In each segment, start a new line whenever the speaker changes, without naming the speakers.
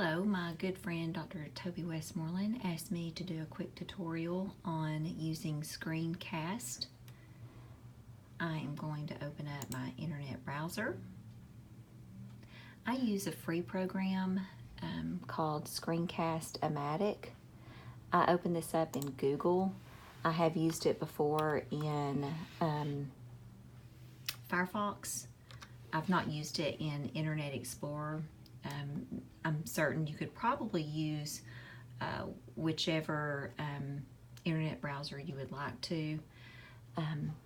Hello, my good friend Dr. Toby Westmoreland asked me to do a quick tutorial on using Screencast. I am going to open up my internet browser. I use a free program called Screencast-O-Matic. I opened this up in Google. I have used it before in Firefox. I've not used it in Internet Explorer. I'm certain you could probably use whichever internet browser you would like to.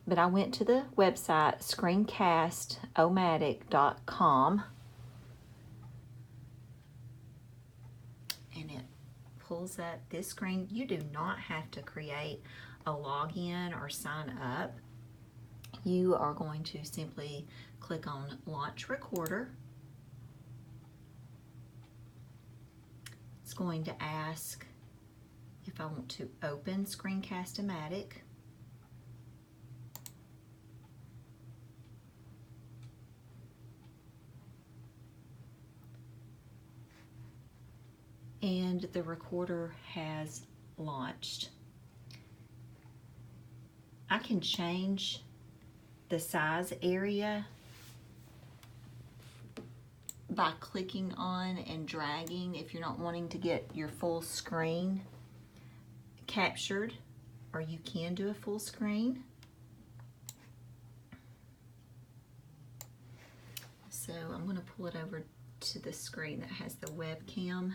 But I went to the website screencastomatic.com and it pulls up this screen. You do not have to create a login or sign up. You are going to simply click on Launch Recorder. It's going to ask if I want to open Screencast-O-Matic. And the recorder has launched. I can change the size area by clicking on and dragging if you're not wanting to get your full screen captured, or you can do a full screen. So I'm going to pull it over to the screen that has the webcam.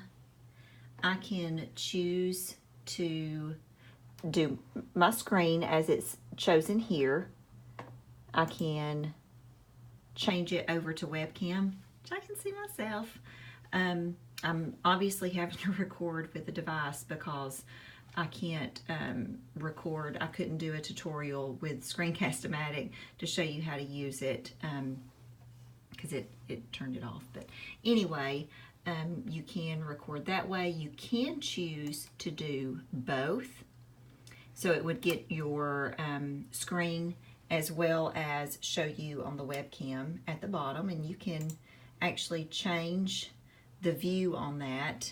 I can choose to do my screen as it's chosen here. I can change it over to webcam. I can see myself. I'm obviously having to record with the device because I can't record. I couldn't do a tutorial with Screencast-O-Matic to show you how to use it because it turned it off. But anyway, you can record that way. You can choose to do both. So it would get your screen as well as show you on the webcam at the bottom, and you can actually change the view on that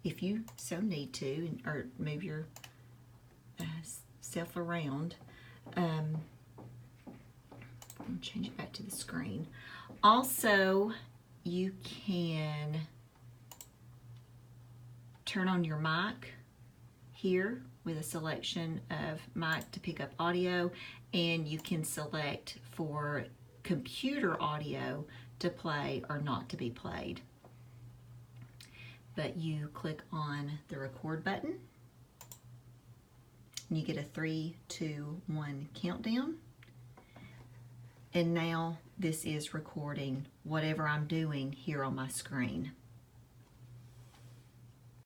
if you so need to, or move your self around. Change it back to the screen. Also, you can turn on your mic here with a selection of mic to pick up audio, and you can select for computer audio to play or not to be played. But you click on the record button and you get a 3, 2, 1 countdown. And now this is recording whatever I'm doing here on my screen.